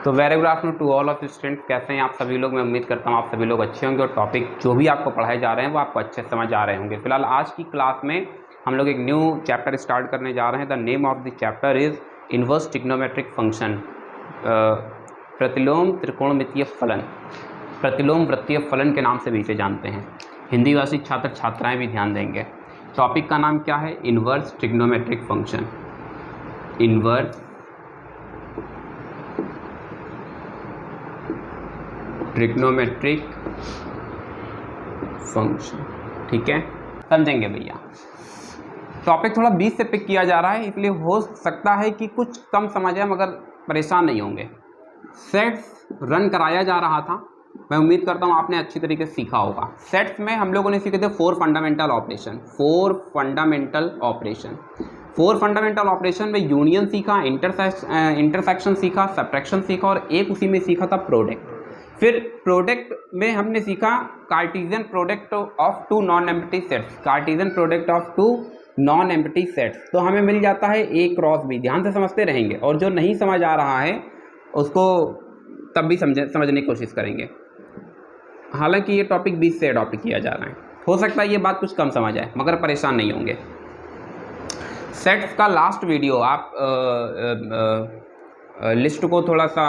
तो very good afternoon to all of students. कैसे हैं आप सभी लोग? मैं उम्मीद करता हूं आप सभी लोग अच्छे होंगे और टॉपिक जो भी आपको पढ़ाए जा रहे हैं वो आपको अच्छे समझ आ रहे होंगे। फिलहाल आज की क्लास में हम लोग एक न्यू चैप्टर स्टार्ट करने जा रहे हैं। The name of the chapter is inverse trigonometric function, प्रतिलोम त्रिकोणमितीय फलन, प्रतिलोम वृत्तीय फलन के नाम से भी इसे जानते हैं। हिंदी भाषी छात्र छात्राएँ भी ध्यान देंगे। टॉपिक का नाम क्या है? Inverse trigonometric function, inverse trigonometric function. ठीक है, समझेंगे भैया। टॉपिक थोड़ा बीच से पिक किया जा रहा है, इसलिए हो सकता है कि कुछ कम समझ आए, मगर परेशान नहीं होंगे। सेट्स रन कराया जा रहा था, मैं उम्मीद करता हूँ आपने अच्छी तरीके से सीखा होगा। सेट्स में हम लोगों ने सीखे थे four fundamental operation. Four fundamental operation में यूनियन सीखा, इंटरसेक्शन सीखा, सब्ट्रैक्शन सीखा और एक उसी में सीखा था प्रोडक्ट। फिर प्रोडक्ट में हमने सीखा Cartesian product of two non empty sets, Cartesian product of two non empty sets. तो हमें मिल जाता है ए क्रॉस बी। ध्यान से समझते रहेंगे और जो नहीं समझ आ रहा है उसको तब भी समझने की कोशिश करेंगे। हालांकि ये टॉपिक बीच से टॉपिक किया जा रहा है, हो सकता है ये बात कुछ कम समझ आए, मगर परेशान नहीं होंगे। सेट्स का लास्ट वीडियो आप लिस्ट को थोड़ा सा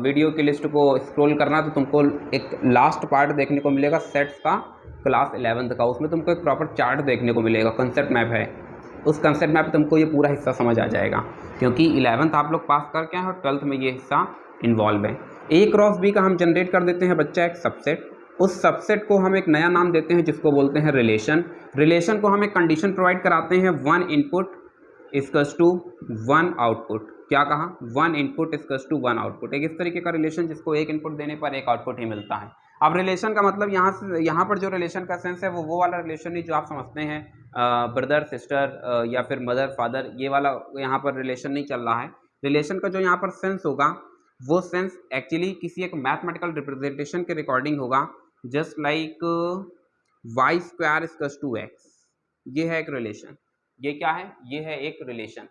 वीडियो की लिस्ट को स्क्रॉल करना, तो तुमको एक लास्ट पार्ट देखने को मिलेगा सेट्स का, क्लास 11th का। उसमें तुमको एक प्रॉपर चार्ट देखने को मिलेगा, कंसेप्ट मैप है। उस कंसेप्ट मैप तुमको ये पूरा हिस्सा समझ आ जाएगा, क्योंकि 11th आप लोग पास करके हैं और 12th में ये हिस्सा इन्वॉल्व है। ए क्रॉस बी का हम जनरेट कर देते हैं बच्चा एक सबसेट। उस सबसेट को हम एक नया नाम देते हैं जिसको बोलते हैं रिलेशन। रिलेशन को हम एक कंडीशन प्रोवाइड कराते हैं, 1 इनपुट इक्वल्स टू 1 आउटपुट। क्या कहा? 1 इनपुट इक्वल्स टू 1 आउटपुट। एक इस तरीके का रिलेशन जिसको एक इनपुट देने पर एक आउटपुट ही मिलता है। अब रिलेशन का मतलब यहाँ पर जो रिलेशन का सेंस है वो वाला रिलेशन नहीं जो आप समझते हैं ब्रदर सिस्टर या फिर मदर फादर, ये वाला यहाँ पर रिलेशन नहीं चल रहा है। रिलेशन का जो यहाँ पर सेंस होगा वो सेंस एक्चुअली किसी एक मैथमेटिकल रिप्रेजेंटेशन के रिकॉर्डिंग होगा, just like Y square equals to X. ये है एक रिलेशन। ये क्या है? ये है एक रिलेशन।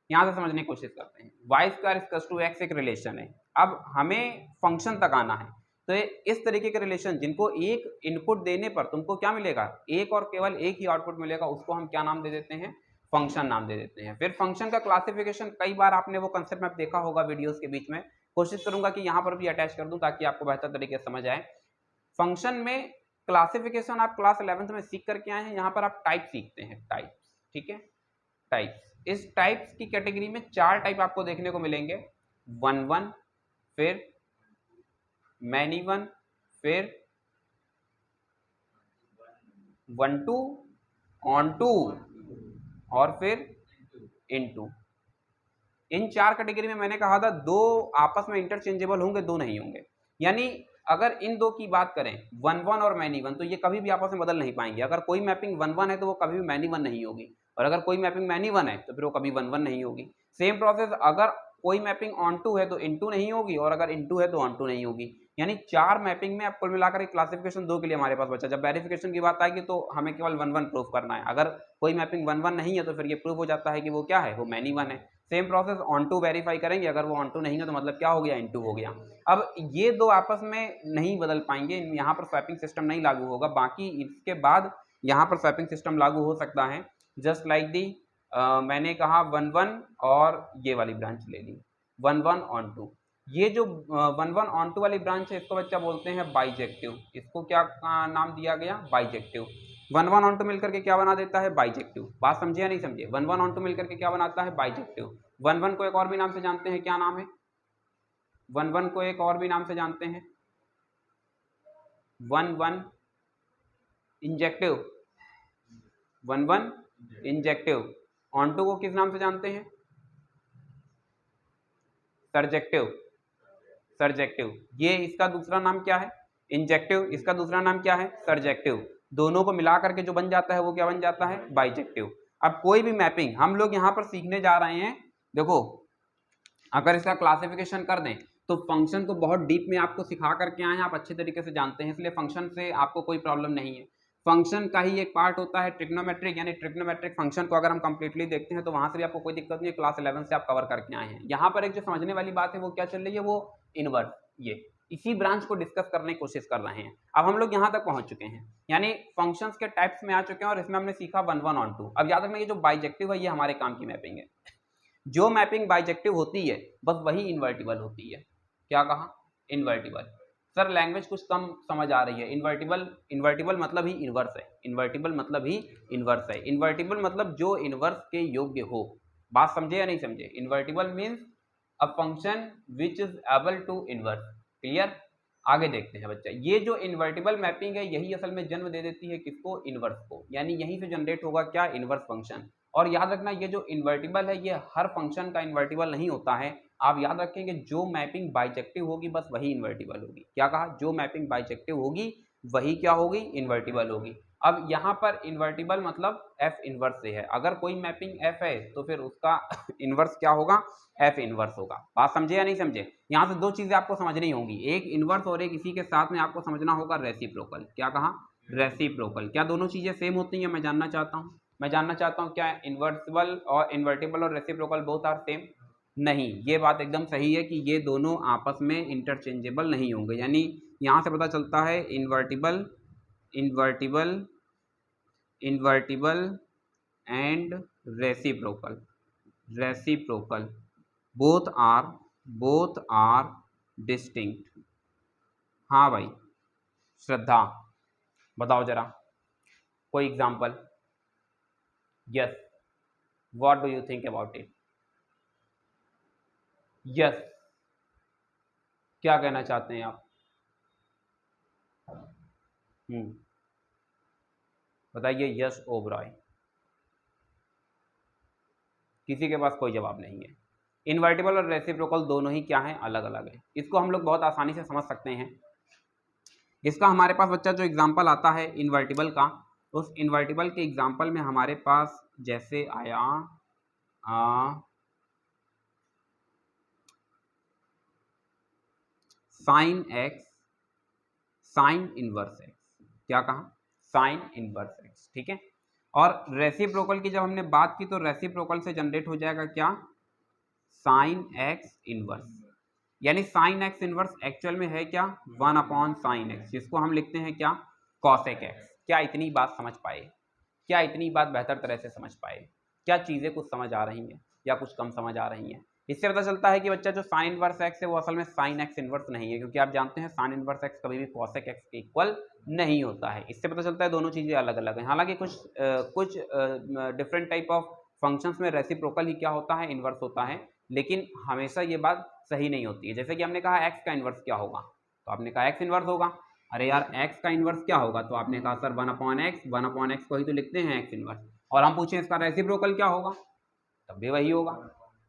यहाँ से समझने की कोशिश करते हैं। Y square equals to X एक रिलेशन है। अब हमें फंक्शन तक आना है, तो इस तरीके के रिलेशन जिनको एक इनपुट देने पर तुमको क्या मिलेगा? एक और केवल एक ही आउटपुट मिलेगा, उसको हम क्या नाम दे देते हैं? फंक्शन नाम दे देते हैं। फिर फंक्शन का क्लासिफिकेशन, कई बार आपने वो कंसेप्ट मैप देखा होगा वीडियोस के बीच में, कोशिश करूंगा कि यहाँ पर भी अटैच कर दूं ताकि आपको बेहतर तरीके से समझ आए। फंक्शन में क्लासिफिकेशन आप क्लास 11th में सीख करके आए हैं। यहाँ पर आप टाइप सीखते हैं, टाइप। ठीक है, टाइप्स। इस टाइप्स की कैटेगरी में 4 टाइप आपको देखने को मिलेंगे, 1-1, फिर मैनी वन, फिर 1-2, ऑन-टू और फिर इन-टू। इन 4 कैटेगरी में मैंने कहा था 2 आपस में इंटरचेंजेबल होंगे, 2 नहीं होंगे। यानी अगर इन 2 की बात करें 1-1 और मैनी वन, तो ये कभी भी आपस में बदल नहीं पाएंगे। अगर कोई मैपिंग 1-1 है तो वो कभी भी मैनी वन नहीं होगी, और अगर कोई मैपिंग मैनी वन है तो फिर वो कभी 1-1 नहीं होगी। सेम प्रोसेस, अगर कोई मैपिंग ऑन-टू है तो इन-टू नहीं होगी, और अगर इन-टू है तो ऑन-टू नहीं होगी। यानी 4 मैपिंग में अब कुल मिलाकर एक क्लासिफिकेशन 2 के लिए हमारे पास बचा। जब वेरिफिकेशन की बात आएगी तो हमें केवल 1-1 प्रूफ करना है। अगर कोई मैपिंग 1-1 नहीं है तो फिर ये प्रूफ हो जाता है कि वो क्या है? वो मैनी वन है। सेम प्रोसेस ऑन-टू वेरीफाई करेंगे, अगर वो ऑन-टू नहीं है तो मतलब क्या हो गया? इन-टू हो गया। अब ये 2 आपस में नहीं बदल पाएंगे, यहाँ पर स्वैपिंग सिस्टम नहीं लागू होगा। बाकी इसके बाद यहाँ पर स्वैपिंग सिस्टम लागू हो सकता है, जस्ट लाइक दी मैंने कहा 1-1 और ये वाली ब्रांच ले ली, 1-1 ऑन-टू। ये जो 1-1 ऑन-टू वाली ब्रांच है इसको बच्चा बोलते हैं बाइजेक्टिव। इसको क्या नाम दिया गया? बाइजेक्टिव। 1-1 ऑन-टू मिलकर के क्या बना देता है? बाइजेक्टिव। बात समझे या नहीं समझे? 1-1 ऑन-टू मिलकर के क्या बनाता है? बाइजेक्टिव। 1-1 को एक और भी नाम से जानते हैं, क्या नाम है? 1-1 को एक और भी नाम से जानते हैं, 1-1 इंजेक्टिव। 1-1 इंजेक्टिव। ऑन-टू को किस नाम से जानते हैं? सरजेक्टिव। सरजेक्टिव। ये इसका दूसरा नाम क्या है? इंजेक्टिव। इसका दूसरा नाम क्या है? सरजेक्टिव। दोनों को मिला करके जो बन जाता है वो क्या बन जाता है? बाइजेक्टिव। अब कोई भी मैपिंग हम लोग यहाँ पर सीखने जा रहे हैं, देखो अगर इसका क्लासिफिकेशन कर दें तो फंक्शन को बहुत डीप में आपको सिखा करके आए हैं, आप अच्छे तरीके से जानते हैं, इसलिए फंक्शन से आपको कोई प्रॉब्लम नहीं है। फंक्शन का ही एक पार्ट होता है ट्रिग्नोमेट्रिक, यानी ट्रिग्नोमेट्रिक फंक्शन को अगर हम कंप्लीटली देखते हैं तो वहां से भी आपको कोई दिक्कत नहीं है, क्लास 11 से आप कवर करके आए हैं। यहाँ पर एक जो समझने वाली बात है वो क्या चल रही है, वो इनवर्स, ये इसी ब्रांच को डिस्कस करने की कोशिश कर रहे हैं। अब हम लोग यहाँ तक पहुंच चुके हैं, यानी फंक्शंस के टाइप्स में आ चुके हैं और इसमें हमने सीखा 1 1 on 2। अब याद रखना ये जो बाइजेक्टिव है ये हमारे काम की मैपिंग है। जो मैपिंग बाइजेक्टिव होती है बस वही इन्वर्टिबल होती है। क्या कहा? इन्वर्टिबल। सर लैंग्वेज कुछ कम समझ आ रही है। इन्वर्टिबल मतलब ही इन्वर्स है। इन्वर्टिबल मतलब ही इन्वर्स है। इन्वर्टिबल मतलब जो इन्वर्स के योग्य हो। बात समझे या नहीं समझे? Invertible means a function which is able to inverse. Clear? आगे देखते हैं बच्चा, ये जो इन्वर्टिबल मैपिंग है यही असल में जन्म दे देती है किसको? इन्वर्स को, यानी यहीं से जनरेट होगा क्या? Inverse function. और याद रखना ये जो इन्वर्टिबल है ये हर फंक्शन का इन्वर्टिबल नहीं होता है। आप याद रखेंगे जो मैपिंग बाइजेक्टिव होगी बस वही इन्वर्टिबल होगी। क्या कहा? जो मैपिंग बाइजेक्टिव होगी वही क्या होगी? इन्वर्टिबल होगी। अब यहाँ पर इन्वर्टिबल मतलब एफ इन्वर्स से है। अगर कोई मैपिंग एफ है तो फिर उसका इन्वर्स क्या होगा? एफ इन्वर्स होगा। बात समझे या नहीं समझे? यहाँ से दो चीजें आपको समझनी होंगी, एक इन्वर्स और एक इसी के साथ में आपको समझना होगा रेसिप्रोकल। क्या कहा? रेसिप्रोकल। क्या दोनों चीजें सेम होती हैं? मैं जानना चाहता हूँ क्या इन्वर्टिबल और रेसिप्रोकल बोथ आर सेम? नहीं, ये बात एकदम सही है कि ये दोनों आपस में इंटरचेंजेबल नहीं होंगे। यानी यहाँ से पता चलता है invertible and reciprocal both are distinct. हाँ भाई श्रद्धा, बताओ जरा कोई example. Yes, what do you think about it? Yes, क्या कहना चाहते हैं आप? बताइए। यस ओबरॉय। किसी के पास कोई जवाब नहीं है। इन्वर्टिबल और रेसिप्रोकल दोनों ही क्या हैं? अलग अलग है। इसको हम लोग बहुत आसानी से समझ सकते हैं। इसका हमारे पास बच्चा जो एग्जाम्पल आता है इन्वर्टिबल का, उस इन्वर्टिबल के एग्जाम्पल में हमारे पास जैसे आया sine x sine inverse x. क्या कहा? Sine inverse x. ठीक है। और रेसिप्रोकल की जब हमने बात की तो रेसिप्रोकल से जनरेट हो जाएगा क्या? Sine x inverse. यानी साइन एक्स इनवर्स एक्चुअल में है क्या? 1/sin x, जिसको हम लिखते हैं क्या? cosec x। क्या इतनी बात समझ पाए? क्या इतनी बात बेहतर तरह से समझ पाए? क्या चीज़ें कुछ समझ आ रही हैं या कुछ कम समझ आ रही हैं? इससे पता चलता है कि बच्चा जो साइन इनवर्स एक्स है वो असल में साइन एक्स इनवर्स नहीं है, क्योंकि आप जानते हैं साइन इनवर्स एक्स कभी भी cosec x के इक्वल नहीं होता है। इससे पता चलता है दोनों चीज़ें अलग अलग हैं। हालांकि कुछ डिफरेंट टाइप ऑफ फंक्शंस में रेसिप्रोकल ही क्या होता है? इनवर्स होता है, लेकिन हमेशा ये बात सही नहीं होती है। जैसे कि हमने कहा x का इनवर्स क्या होगा, तो आपने कहा x इनवर्स होगा। अरे यार x का इनवर्स क्या होगा, तो आपने कहा सर 1/x को ही तो लिखते हैं x इनवर्स। और हम पूछें इसका रेसिप्रोकल क्या होगा, तब भी वही होगा।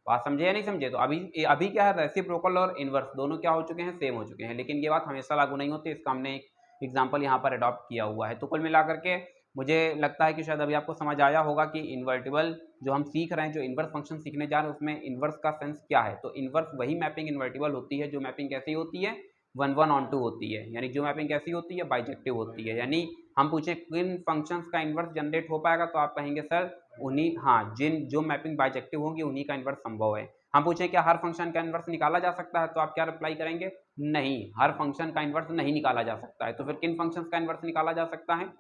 बात समझे या नहीं समझे? तो अभी क्या है, रेसिप्रोकल और इनवर्स दोनों क्या हो चुके हैं? सेम हो चुके हैं। लेकिन ये बात हमेशा लागू नहीं होती, इसका हमने एक एग्जाम्पल यहाँ पर अडॉप्ट किया हुआ है। तो कुल मिलाकर के मुझे लगता है कि शायद अभी आपको समझ आया होगा कि इन्वर्टिबल जो हम सीख रहे हैं, जो इन्वर्स फंक्शन सीखने जा रहे हैं, उसमें इन्वर्स का सेंस क्या है। तो इन्वर्स वही मैपिंग इन्वर्टिबल होती है जो मैपिंग कैसी होती है? 1 1 on 2 होती है। यानी जो मैपिंग कैसी होती है? बाइजेक्टिव होती है। यानी हम पूछें किन फंक्शंस का इन्वर्स जनरेट हो पाएगा, तो आप कहेंगे सर उन्हीं, हाँ, जो मैपिंग बाइजेक्टिव होंगी उन्हीं का इन्वर्स संभव है। हम पूछें क्या हर फंक्शन का इन्वर्स निकाला जा सकता है, तो आप क्या रिप्लाई करेंगे? नहीं, हर फंक्शन का इन्वर्स नहीं निकाला जा सकता है। तो फिर किन फंक्शंस का इन्वर्स निकाला जा सकता है?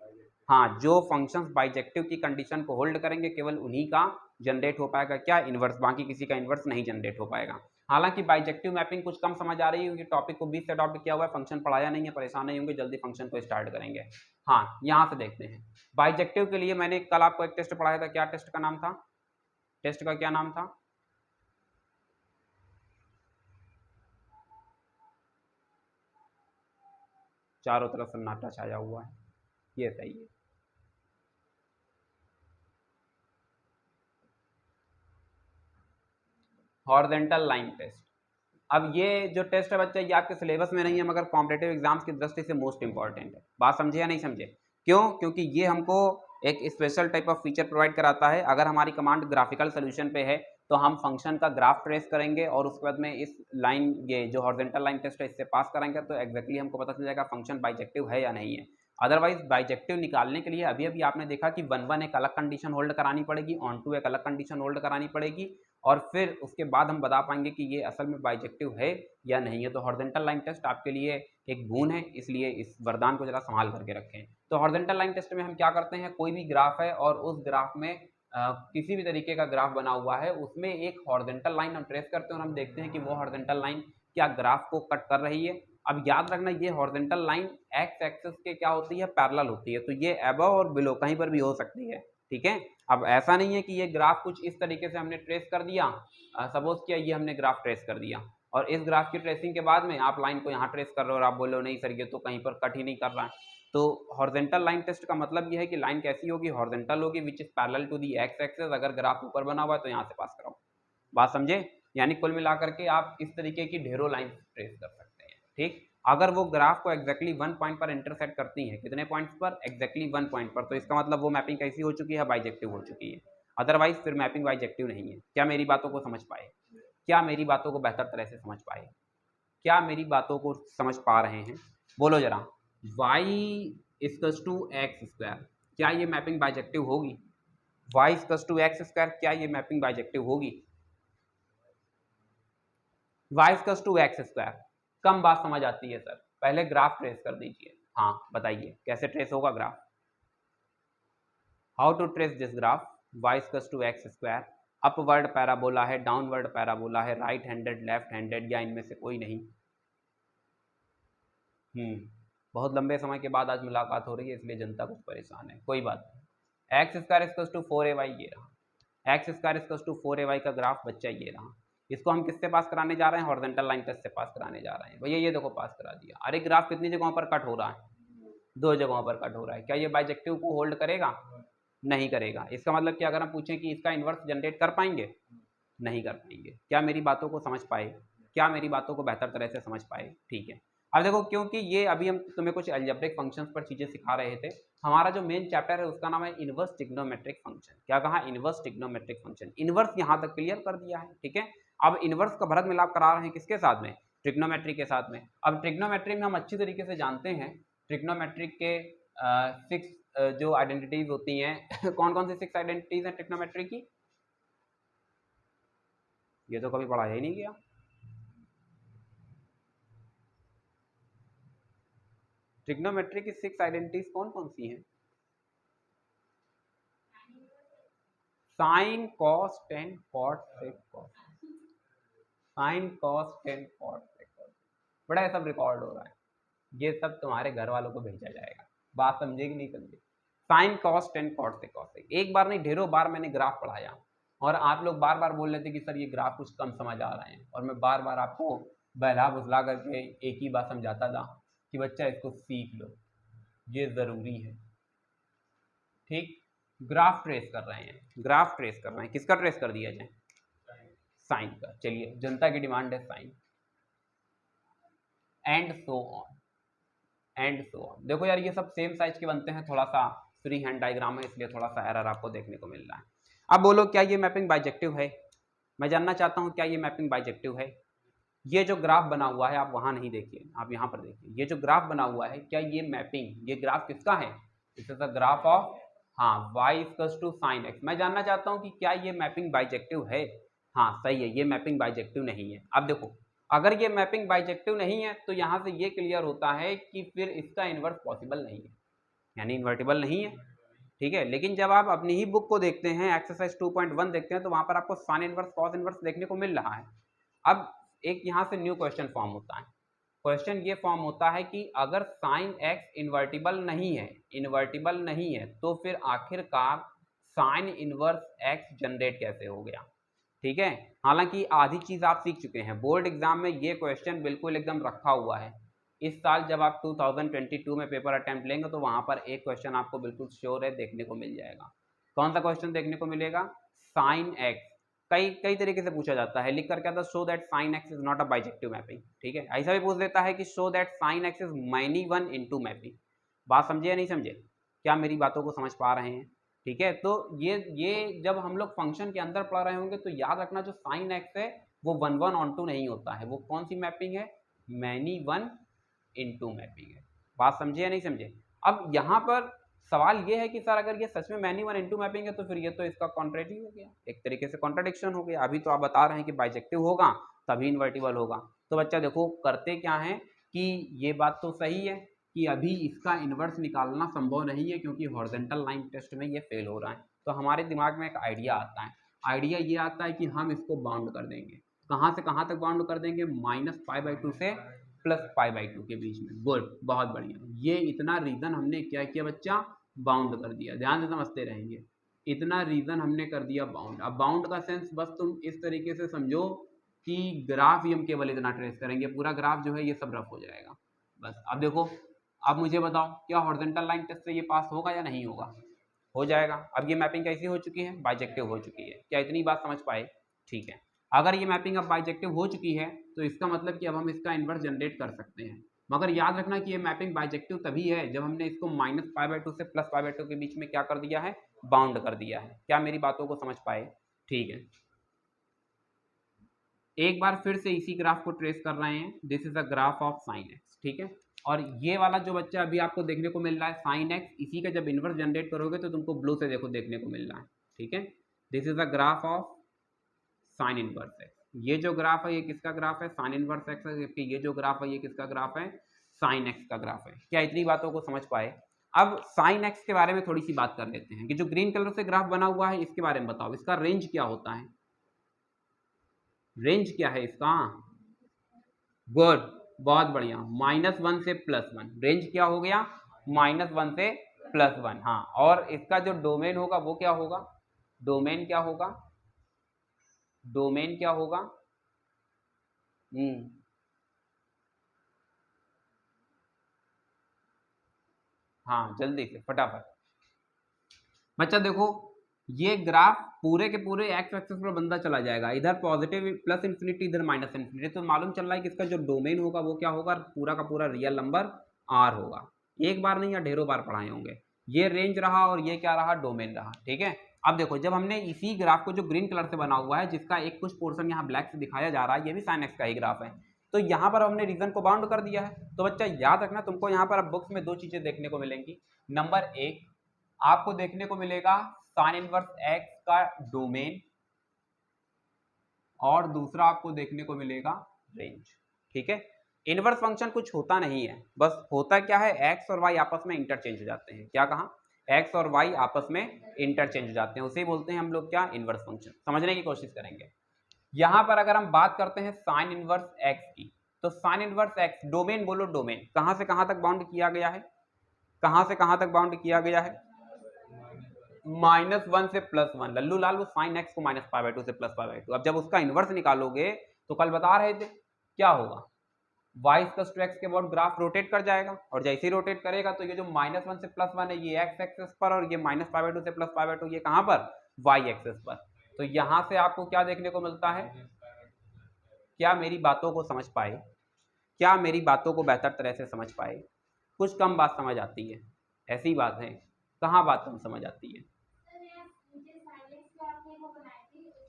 हाँ, जो फंक्शंस बाइजेक्टिव की कंडीशन को होल्ड करेंगे केवल उन्हीं का जनरेट हो पाएगा क्या? इन्वर्स। बाकी किसी का इन्वर्स नहीं जनरेट हो पाएगा। हालांकि बाइजेक्टिव मैपिंग कुछ कम समझ आ रही है क्योंकि टॉपिक को बीच से अडॉप्ट किया हुआ है, फंक्शन पढ़ाया नहीं है, परेशान नहीं होंगे, जल्दी फंक्शन को स्टार्ट करेंगे। हाँ, यहाँ से देखते हैं बाइजेक्टिव के लिए मैंने कल आपको एक टेस्ट पढ़ाया था। क्या टेस्ट का नाम था? टेस्ट का क्या नाम था? चारों तरफ सन्नाटा छाया हुआ है, ये सही है। Horizontal line test. अब ये जो टेस्ट है बच्चा, ये आपके सिलेबस में नहीं है, मगर कॉम्पिटेटिव एग्जाम्स की दृष्टि से मोस्ट इंपॉर्टेंट है। बात समझे या नहीं समझे? क्यों? क्योंकि ये हमको एक special type of feature provide कराता है। अगर हमारी कमांड ग्राफिकल सोल्यूशन पे है तो हम फंक्शन का ग्राफ ट्रेस करेंगे और उसके बाद में इस लाइन, ये जो हॉरिजॉन्टल लाइन टेस्ट है, इससे पास करेंगे तो एग्जैक्टली हमको पता चल जाएगा फंक्शन बाइजेक्टिव है या नहीं है। अदरवाइज बाइजेक्टिव निकालने के लिए अभी अभी आपने देखा कि 1-1 एक अलग कंडीशन होल्ड करानी पड़ेगी, ऑन टू एक अलग कंडीशन होल्ड करानी पड़ेगी, और फिर उसके बाद हम बता पाएंगे कि ये असल में बाइजेक्टिव है या नहीं है। तो हॉरिजॉन्टल लाइन टेस्ट आपके लिए एक बोन है, इसलिए इस वरदान को जरा संभाल करके रखें। तो हॉरिजॉन्टल लाइन टेस्ट में हम क्या करते हैं, कोई भी ग्राफ है और उस ग्राफ में किसी भी तरीके का ग्राफ बना हुआ है, उसमें एक हॉरिजॉन्टल लाइन हम ट्रेस करते हैं और हम देखते हैं कि वो हॉरिजॉन्टल लाइन क्या ग्राफ को कट कर रही है। अब याद रखना ये हॉरिजॉन्टल लाइन एक्स एक्सिस के क्या होती है, पैरेलल होती है, तो ये अबव और बिलो कहीं पर भी हो सकती है, ठीक है। अब ऐसा नहीं है कि ये ग्राफ कुछ इस तरीके से हमने ट्रेस कर दिया, सपोज किया ये हमने ग्राफ ट्रेस कर दिया और इस ग्राफ की ट्रेसिंग के बाद में आप लाइन को यहाँ ट्रेस कर रहे हो और आप बोल रहे हो नहीं सर ये तो कहीं पर कट ही नहीं कर रहा है। तो हॉरिजॉन्टल लाइन टेस्ट का मतलब ये है कि लाइन कैसी होगी, हॉरिजॉन्टल होगी which is parallel to the X axis. अगर ग्राफ ऊपर बना हुआ है तो यहाँ से पास कराओ, बात समझे। यानी कुल मिलाकर के आप इस तरीके की ढेरों लाइन ट्रेस कर सकते हैं, ठीक। अगर वो ग्राफ को एक्जैक्टली 1 पॉइंट पर इंटरसेक्ट करती है, कितने पॉइंट्स पर, एक्जैक्टली 1 पॉइंट पर, तो इसका मतलब वो मैपिंग कैसी हो चुकी है, बाइजेक्टिव हो चुकी है। अदरवाइज फिर मैपिंग बाइजेक्टिव नहीं है। क्या मेरी बातों को समझ पाए, क्या मेरी बातों को बेहतर तरह से समझ पाए, क्या मेरी बातों को समझ पा रहे हैं, बोलो जरा। y equals to X square, क्या ये मैपिंग बाइजेक्टिव होगी, y equals to X square, क्या ये मैपिंग बाइजेक्टिव होगी, y equals to X square. कम बात समझ आती है सर, पहले ग्राफ ट्रेस कर दीजिए। हाँ बताइए कैसे ट्रेस होगा graph, how to trace this graph, y equals to X square. Upward parabola है, डाउनवर्ड पैराबोला है, राइट हैंडेड, लेफ्ट हैंडेड, या इनमें से कोई नहीं। बहुत लंबे समय के बाद आज मुलाकात हो रही है इसलिए जनता कुछ परेशान है, कोई बात नहीं। X square equals to 4ay ये रहा, x square equals to 4ay का ग्राफ बच्चा ये रहा। इसको हम किससे पास कराने जा रहे हैं, हॉरिजॉन्टल लाइन टेस्ट से पास कराने जा रहे हैं। भैया ये देखो पास करा दिया। अरे ग्राफ कितनी जगहों पर कट हो रहा है, 2 जगहों पर कट हो रहा है। क्या ये बाइजेक्टिव को होल्ड करेगा, नहीं करेगा। इसका मतलब कि अगर हम पूछें कि इसका इन्वर्स जनरेट कर पाएंगे, नहीं कर पाएंगे। क्या मेरी बातों को समझ पाए, क्या मेरी बातों को बेहतर तरह से समझ पाए, ठीक है। अब देखो क्योंकि ये अभी हम तुम्हें कुछ अलजेब्रिक फंक्शंस पर चीजें सिखा रहे थे, हमारा जो मेन चैप्टर है उसका नाम है इनवर्स ट्रिग्नोमेट्रिक फंक्शन। क्या कहा, इनवर्स ट्रिग्नोमेट्रिक फंक्शन। इनवर्स यहाँ तक क्लियर कर दिया है, ठीक है। अब इनवर्स का भरत मिलाप करा रहे हैं किसके साथ में, ट्रिग्नोमेट्री के साथ में। अब ट्रिग्नोमेट्री में हम अच्छी तरीके से जानते हैं ट्रिग्नोमेट्रिक के 6 जो आइडेंटिटीज होती हैं कौन कौन सी 6 आइडेंटिटीज हैं ट्रिग्नोमेट्री की, ये तो कभी पढ़ाया ही नहीं गया। ट्रिग्नोमेट्री की 6 आइडेंटिटीज कौन कौन सी हैं, sine cos tan cot sec cos, sine cos tan cot sec cos. बड़ा ये सब रिकॉर्ड हो रहा है, ये सब तुम्हारे घर वालों को भेजा जाएगा, बात समझेगी नहीं समझे। Sine cos tan cot sec cos sec, एक बार नहीं ढेरों बार मैंने ग्राफ पढ़ाया और आप लोग बार बार बोल रहे थे कि सर ये ग्राफ कुछ कम समझ आ रहे हैं, और मैं बार बार आपको बहला फुसला करके एक ही बात समझाता था कि बच्चा इसको सीख लो, ये ज़रूरी है, ठीक। ग्राफ ट्रेस कर रहे हैं, ग्राफ ट्रेस कर रहे हैं, किसका ट्रेस कर दिया जाए, साइन का। चलिए जनता की डिमांड है sine, and so on, and so on. देखो यार ये सब सेम साइज के बनते हैं, थोड़ा सा फ्री हैंड डायग्राम है इसलिए थोड़ा सा एरर आपको देखने को मिल रहा है। अब बोलो क्या ये मैपिंग बाइजेक्टिव है, मैं जानना चाहता हूं क्या ये मैपिंग बाइजेक्टिव है। ये जो ग्राफ बना हुआ है आप वहां नहीं देखिए, आप यहां पर देखिए, ये जो ग्राफ बना हुआ है क्या ये मैपिंग, ये ग्राफ किसका है, this is the graph of, हाँ, y equals to sine x। मैं जानना चाहता हूं कि क्या ये मैपिंग बाइजेक्टिव है, हाँ सही है, ये मैपिंग बाइजेक्टिव नहीं है। अब देखो अगर ये मैपिंग बाइजेक्टिव नहीं है तो यहां से ये क्लियर होता है कि फिर इसका इन्वर्स पॉसिबल नहीं है, यानी इन्वर्टिबल नहीं है, ठीक है। लेकिन जब आप अपनी ही बुक को देखते हैं, एक्सरसाइज 2.1 देखते हैं, तो वहां पर आपको साइन इन्वर्स कॉस इन्वर्स देखने को मिल रहा है। अब एक यहाँ से न्यू क्वेश्चन फॉर्म होता है, क्वेश्चन ये फॉर्म होता है कि अगर साइन एक्स इन्वर्टिबल नहीं है, इन्वर्टिबल नहीं है, तो फिर आखिरकार साइन इनवर्स एक्स जनरेट कैसे हो गया, ठीक है। हालांकि आधी चीज आप सीख चुके हैं, बोर्ड एग्जाम में ये क्वेश्चन बिल्कुल एकदम रखा हुआ है। इस साल जब आप 2022 में पेपर अटेम्प्ट लेंगे तो वहां पर एक क्वेश्चन आपको बिल्कुल श्योर है देखने को मिल जाएगा। कौन सा क्वेश्चन देखने को मिलेगा, साइन एक्स, कई कई तरीके से पूछा जाता है, लिख कर क्या था, show that sine X is not a bijective mapping, ठीक है। ऐसा भी पूछ देता है कि show that sine X is many one into mapping. बात समझे या नहीं समझे, क्या मेरी बातों को समझ पा रहे हैं, ठीक है। तो ये जब हम लोग फंक्शन के अंदर पढ़ रहे होंगे तो याद रखना जो साइन एक्स है वो 1-1 नहीं होता है, वो कौन सी मैपिंग है, मैनी वन इनटू मैपिंग है। बात समझे या नहीं समझे। अब यहाँ पर सवाल ये है कि सर अगर ये सच में मैनी वन इनटू मैपिंग है तो फिर ये तो इसका कॉन्ट्रेरी हो गया, एक तरीके से कॉन्ट्रडिक्शन हो गया। अभी तो आप बता रहे हैं कि बाइजेक्टिव होगा तभी इन्वर्टिबल होगा। तो बच्चा देखो करते क्या है कि ये बात तो सही है कि अभी इसका इन्वर्स निकालना संभव नहीं है क्योंकि हॉरिजॉन्टल लाइन टेस्ट में ये फेल हो रहा है। तो हमारे दिमाग में एक आइडिया आता है, आइडिया ये आता है कि हम इसको बाउंड कर देंगे। कहाँ से कहाँ तक बाउंड कर देंगे? -π/2 से +π/2 के बीच में। गुड, बहुत बढ़िया। ये इतना रीजन हमने क्या किया बच्चा? बाउंड कर दिया। ध्यान से समझते रहेंगे, इतना रीजन हमने कर दिया बाउंड। अब बाउंड का सेंस बस तुम इस तरीके से समझो कि ग्राफ ही हम केवल इतना ट्रेस करेंगे, पूरा ग्राफ जो है ये सब रफ हो जाएगा बस। अब देखो, अब मुझे बताओ क्या हॉरिजॉन्टल लाइन टेस्ट से ये पास होगा या नहीं होगा? हो जाएगा। अब ये मैपिंग कैसी हो चुकी है? बाइजेक्टिव हो चुकी है। क्या इतनी बात समझ पाए? ठीक है। अगर ये मैपिंग अब बाइजेक्टिव हो चुकी है तो इसका मतलब कि अब हम इसका इन्वर्स जनरेट कर सकते हैं। मगर याद रखना कि ये मैपिंग बाइजेक्टिव तभी है जब हमने इसको -π/2 से +π/2 के बीच में क्या कर दिया है? बाउंड कर दिया है। क्या मेरी बातों को समझ पाए? ठीक है, एक बार फिर से इसी ग्राफ को ट्रेस कर रहे हैं। This is a graph of sine x, ठीक है। और ये वाला जो बच्चा अभी आपको देखने को मिल रहा है साइन एक्स, इसी का जब इन्वर्स जनरेट करोगे तो तुमको ब्लू से देखो देखने को मिल रहा है, ठीक है। This is a graph of sine inverse x. ये जो ग्राफ है ये किसका ग्राफ है? साइन इनवर्स एक्स है। जबकि ये जो ग्राफ है ये किसका ग्राफ है? साइन एक्स का ग्राफ है। क्या इतनी बातों को समझ पाए? अब साइन एक्स के बारे में थोड़ी सी बात कर लेते हैं कि जो ग्रीन कलर से ग्राफ बना हुआ है इसके बारे में बताओ, इसका रेंज क्या होता है? रेंज क्या है इसका? गुड, बहुत बढ़िया। -1 से +1, रेंज क्या हो गया? -1 से +1। हाँ, और इसका जो डोमेन होगा वो क्या होगा? डोमेन क्या होगा? डोमेन क्या होगा? हाँ, जल्दी से फटाफट। बच्चा देखो, ये ग्राफ पूरे के पूरे एक्स एक्सिस पर बंदा चला जाएगा, इधर पॉजिटिव प्लस इन्फिनिटी, इधर माइनस इन्फिनिटी। तो मालूम चल रहा है कि इसका जो डोमेन होगा वो क्या होगा? पूरा का पूरा रियल नंबर आर होगा। एक बार नहीं या ढेरों बार पढ़ाए होंगे। ये रेंज रहा और ये क्या रहा? डोमेन रहा, ठीक है। अब देखो, जब हमने इसी ग्राफ को जो ग्रीन कलर से बना हुआ है, जिसका एक कुछ पोर्शन यहाँ ब्लैक से दिखाया जा रहा है, ये भी साइन एक्स का ही ग्राफ है, तो यहाँ पर हमने रीजन को बाउंड कर दिया है। तो बच्चा याद रखना, तुमको यहाँ पर अब बुक्स में दो चीजें देखने को मिलेंगी। नंबर एक, आपको देखने को मिलेगा साइन इनवर्स एक्स का डोमेन, और दूसरा आपको देखने को मिलेगा रेंज, ठीक है। इनवर्स फंक्शन कुछ होता नहीं है, बस होता क्या है? एक्स और वाई आपस में इंटरचेंज हो जाते हैं। क्या कहा? एक्स और वाई आपस में इंटरचेंज हो जाते हैं, उसे बोलते हैं हम लोग क्या? Inverse function. समझने की कोशिश करेंगे। यहां पर अगर हम बात करते हैं साइन इनवर्स एक्स की, तो साइन इनवर्स एक्स डोमेन बोलो, डोमेन कहां से कहां तक बाउंड किया गया है? कहां से कहां तक बाउंड किया गया है? -1 से +1। लल्लू लाल, वो साइन एक्स को -π/2 से +π/2। अब जब उसका इन्वर्स निकालोगे तो कल बता रहे थे क्या होगा? y = x के अबाउट ग्राफ रोटेट कर जाएगा, और जैसे ही रोटेट करेगा तो ये जो -1 से +1 है ये x एक्सिस पर, और ये -π/2 से +π/2 ये कहां पर? y एक्सिस पर। तो यहां से आपको क्या देखने को मिलता है? क्या मेरी बातों को समझ पाए? क्या मेरी बातों को बेहतर तरह से समझ पाए? कुछ कम बात समझ आती है, ऐसी बात है। कहाँ बात कम समझ आती है?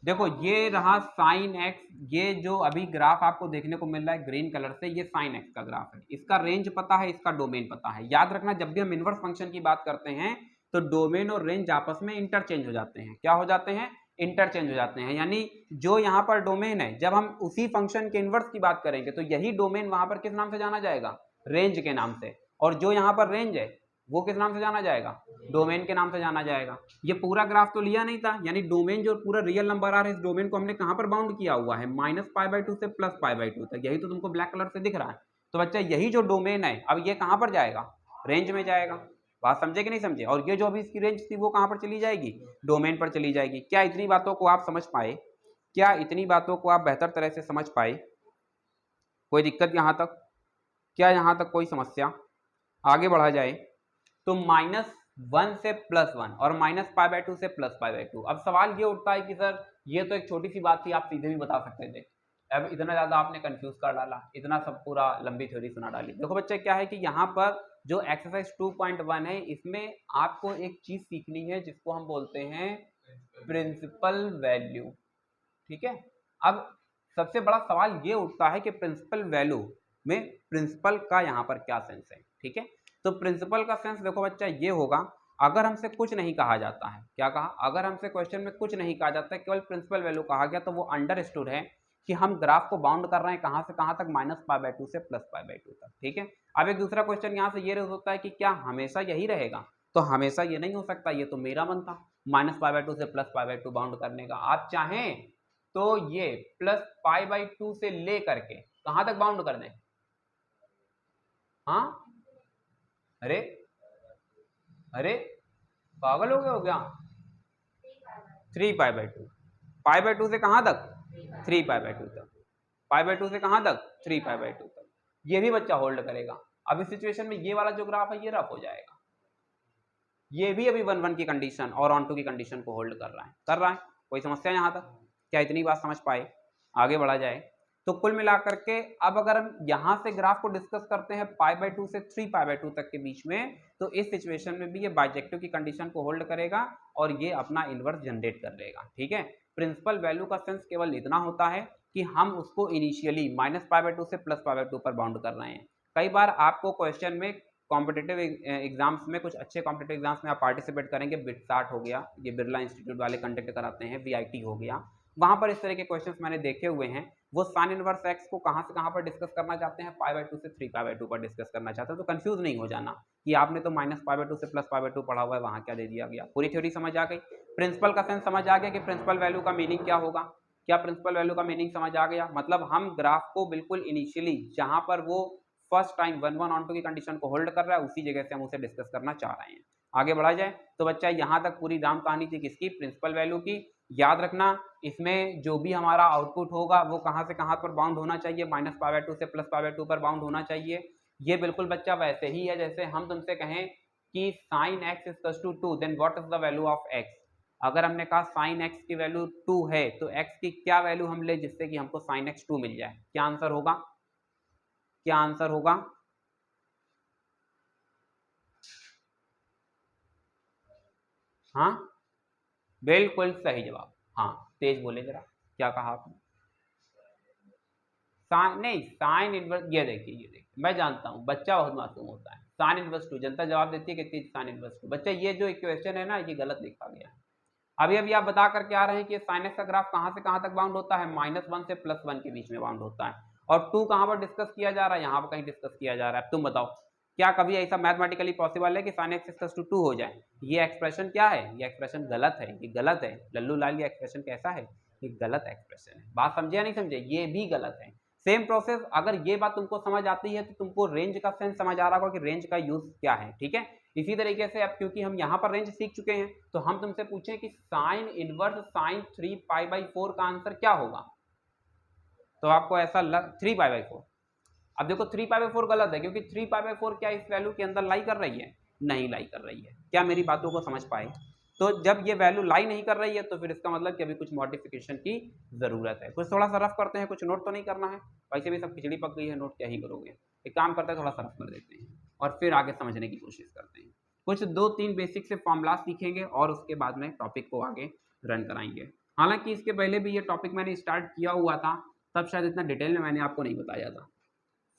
देखो, ये रहा साइन एक्स। ये जो अभी ग्राफ आपको देखने को मिल रहा है ग्रीन कलर से, ये साइन एक्स का ग्राफ है। इसका रेंज पता है, इसका डोमेन पता है। याद रखना, जब भी हम इनवर्स फंक्शन की बात करते हैं तो डोमेन और रेंज आपस में इंटरचेंज हो जाते हैं। क्या हो जाते हैं? इंटरचेंज हो जाते हैं। यानी जो यहाँ पर डोमेन है, जब हम उसी फंक्शन के इनवर्स की बात करेंगे तो यही डोमेन वहां पर किस नाम से जाना जाएगा? रेंज के नाम से। और जो यहाँ पर रेंज है वो किस नाम से जाना जाएगा? डोमेन के नाम से जाना जाएगा। ये पूरा ग्राफ तो लिया नहीं था, यानी डोमेन जो पूरा रियल नंबर आ रहा है, इस डोमेन को हमने कहां पर बाउंड किया हुआ है? -π/2 से +π/2 तक। यही तो तुमको ब्लैक कलर से दिख रहा है। तो बच्चा यही जो डोमेन है, अब ये कहां पर जाएगा? रेंज में जाएगा। बात समझे कि नहीं समझे? और ये जो अभी इसकी रेंज थी वो कहां पर चली जाएगी? डोमेन पर चली जाएगी। क्या इतनी बातों को आप समझ पाए? क्या इतनी बातों को आप बेहतर तरह से समझ पाए? कोई दिक्कत यहाँ तक? क्या यहाँ तक कोई समस्या? आगे बढ़ा जाए तो -1 से +1 और -π/2 से +π/2। अब सवाल ये उठता है कि सर ये तो एक छोटी सी बात थी, आप सीधे भी बता सकते थे, अब इतना ज़्यादा आपने कंफ्यूज कर डाला, इतना सब पूरा लंबी थ्योरी सुना डाली। देखो बच्चे, क्या है कि यहाँ पर जो एक्सरसाइज 2.1 है, इसमें आपको एक चीज़ सीखनी है जिसको हम बोलते हैं प्रिंसिपल वैल्यू, ठीक है। अब सबसे बड़ा सवाल ये उठता है कि प्रिंसिपल वैल्यू में प्रिंसिपल का यहाँ पर क्या सेंस है, ठीक है। तो प्रिंसिपल का सेंस देखो बच्चा ये होगा, अगर हमसे कुछ नहीं कहा जाता है, क्या कहा, अगर हमसे क्वेश्चन में कुछ नहीं कहा जाता है, केवल प्रिंसिपल वैल्यू कहा गया, तो वो अंडरस्टूड है कि हम ग्राफ को बाउंड कर रहे हैं कहाँ से कहाँ तक, -π/2 से +π/2 तक। ठीक है, अब एक दूसरा क्वेश्चन यहाँ से ये होता है कि क्या हमेशा यही रहेगा, तो हमेशा ये नहीं हो सकता, ये तो मेरा मन था -π/2 से +π/2 बाउंड करने का। आप चाहें तो ये +π/2 से ले करके कहाँ तक बाउंड कर दें, हाँ, अरे अरे पागल हो गए हो क्या, 3π/2, π/2 से कहाँ तक, 3π/2 तक, π/2 से कहाँ तक, 3π/2 तक। ये भी बच्चा होल्ड करेगा। अब इस सिचुएशन में ये वाला जो ग्राफ है ये रफ हो जाएगा, ये भी अभी 1-1 की कंडीशन और ऑन टू की कंडीशन को होल्ड कर रहा है। कोई समस्या यहाँ तक, क्या इतनी बात समझ पाए, आगे बढ़ा जाए। तो कुल मिलाकर के अब अगर हम यहाँ से ग्राफ को डिस्कस करते हैं π/2 से 3π/2 तक के बीच में, तो इस सिचुएशन में भी ये बाइजेक्टिव की कंडीशन को होल्ड करेगा और ये अपना इनवर्स जनरेट कर लेगा। ठीक है, प्रिंसिपल वैल्यू का सेंस केवल इतना होता है कि हम उसको इनिशियली -π/2 से +π/2 पर बाउंड कर रहे हैं। कई बार आपको क्वेश्चन में कॉम्पिटेटिव एग्जाम्स में, कुछ अच्छे कॉम्पिटेटिव एग्जाम्स में आप पार्टिसिपेट करेंगे, बिटसाट हो गया, ये बिरला इंस्टीट्यूट वाले कंडक्ट कराते हैं, VIT हो गया, वहाँ पर इस तरह के क्वेश्चंस मैंने देखे हुए हैं। वो साइन इनवर्स एक्स को कहाँ से कहाँ पर डिस्कस करना चाहते हैं, π/2 से 3π/2 पर डिस्कस करना चाहते हैं। तो कंफ्यूज नहीं हो जाना कि आपने तो -π/2 से +π/2 पढ़ा हुआ है, वहाँ क्या दे दिया गया। पूरी थ्योरी समझ आ गई, प्रिंसिपल का सेंस समझ आ गया कि प्रिंसिपल वैल्यू का मीनिंग क्या होगा। क्या प्रिंसिपल वैल्यू का मीनिंग समझ आ गया, मतलब हम ग्राफ को बिल्कुल इनिशियली जहाँ पर वो फर्स्ट टाइम 1-1 ऑन टू की कंडीशन को होल्ड कर रहा है, उसी जगह से हम उसे डिस्कस करना चाह रहे हैं। आगे बढ़ा जाए तो बच्चा यहाँ तक पूरी राम कहानी थी किसकी, प्रिंसिपल वैल्यू की। याद रखना इसमें जो भी हमारा आउटपुट होगा वो कहाँ से कहाँ पर बाउंड होना चाहिए, -π/2 से +π/2 पर बाउंड होना चाहिए। ये बिल्कुल बच्चा वैसे ही है जैसे हम तुमसे कहें कि sin x = 2, then what is the value of x। अगर हमने कहा sin x की वैल्यू 2 है तो x की क्या वैल्यू हम ले जिससे कि हमको sin x 2 मिल जाए, क्या आंसर होगा, क्या आंसर होगा, हाँ बिल्कुल सही जवाब। हाँ तेज बोले जरा, क्या कहा आपने, साइन नहीं, साइन इनवर्स, ये देखिए मैं जानता हूँ बच्चा बहुत मासूम होता है, साइन इनवर्स 2 जनता जवाब देती है कितनी, साइन इनवर्स 2। बच्चा ये जो इक्वेशन है ना ये गलत लिखा गया है। अभी आप बता करके आ रहे हैं कि साइन एक्स का ग्राफ कहाँ से कहाँ तक बाउंड होता है, -1 से +1 के बीच में बाउंड होता है, और 2 कहाँ पर डिस्कस किया जा रहा है, यहाँ पर कहीं डिस्कस किया जा रहा है। तुम बताओ क्या कभी ऐसा मैथमेटिकली पॉसिबल है कि sin x = 2 हो जाए। ये एक्सप्रेशन क्या है, ये एक्सप्रेशन गलत है, ये गलत है लल्लू लाल, ये एक्सप्रेशन कैसा है, ये गलत एक्सप्रेशन है। बात समझे या नहीं समझे, ये भी गलत है। सेम प्रोसेस, अगर ये बात तुमको समझ आती है तो तुमको रेंज का सेंस समझ आ रहा होगा कि रेंज का यूज क्या है। ठीक है, इसी तरीके से अब क्योंकि हम यहाँ पर रेंज सीख चुके हैं तो हम तुमसे पूछें कि साइन इनवर्स sin 3π/4 का आंसर क्या होगा, तो आपको ऐसा 3π/4। अब देखो 3π/4 गलत है क्योंकि 3π/4 क्या इस वैल्यू के अंदर लाई कर रही है, नहीं लाई कर रही है। क्या मेरी बातों को समझ पाए, तो जब ये वैल्यू लाई नहीं कर रही है तो फिर इसका मतलब कि अभी कुछ मॉडिफिकेशन की जरूरत है। कुछ थोड़ा सा रफ करते हैं, कुछ नोट तो नहीं करना है, वैसे भी सब खिचड़ी पक गई है, नोट क्या ही करोगे। एक काम करते हैं थोड़ा सा रफ कर देते हैं और फिर आगे समझने की कोशिश करते हैं। कुछ 2-3 बेसिक से फॉर्मूला सीखेंगे और उसके बाद में टॉपिक को आगे रन कराएंगे। हालांकि इसके पहले भी ये टॉपिक मैंने स्टार्ट किया हुआ था, तब शायद इतना डिटेल में मैंने आपको नहीं बताया था,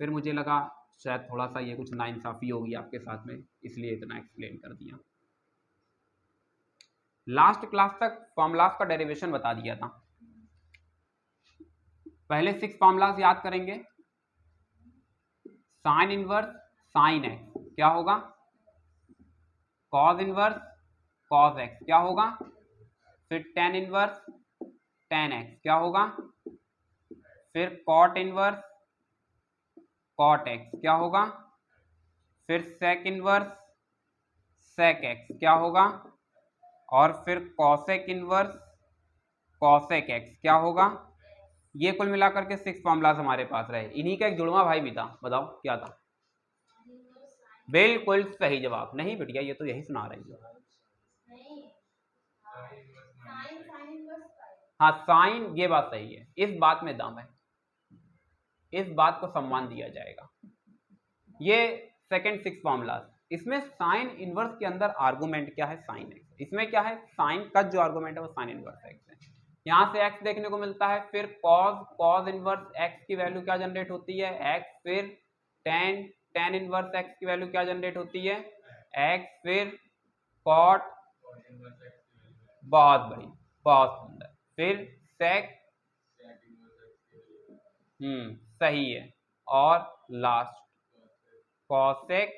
फिर मुझे लगा शायद थोड़ा सा ये कुछ नाइंसाफ़ी होगी आपके साथ में, इसलिए इतना एक्सप्लेन कर दिया। लास्ट क्लास तक फॉर्मूलाज का डेरिवेशन बता दिया था। पहले 6 फॉर्मूलाज याद करेंगे। साइन इनवर्स साइन एक्स क्या होगा, कॉस इनवर्स कॉस एक्स क्या होगा, फिर टेन इनवर्स टेन एक्स क्या होगा, फिर कॉट इनवर्स कॉट एक्स क्या होगा, फिर सेक इनवर्स सेक एक्स क्या होगा, और फिर कॉसेक इनवर्स कॉसेक एक्स क्या होगा। ये कुल मिलाकर के 6 फॉर्मूलाज हमारे पास रहे। इन्हीं का एक जुड़वा भाई भी था, बताओ क्या था, बिल्कुल सही जवाब। नहीं बेटिया ये तो यही सुना रही है, हाँ साइन, ये बात सही है, इस बात में दम है, इस बात को सम्मान दिया जाएगा। ये सेकंड 6 फॉर्मूलाज, इसमें साइन इनवर्स के अंदर आर्गुमेंट क्या है, साइन एक्स। इसमें क्या है, साइन का जो आर्गुमेंट है वो साइन इनवर्स एक्स है, यहाँ से एक्स देखने को मिलता है। फिर कॉस इनवर्स एक्स की वैल्यू क्या जनरेट होती है, एक्स, फिर टेन टेन इनवर्स एक्स की वैल्यू क्या जनरेट होती है, एक्स, फिर कॉट, बहुत बढ़िया, बहुत सुंदर, फिर सेक, सही है, और last cosec,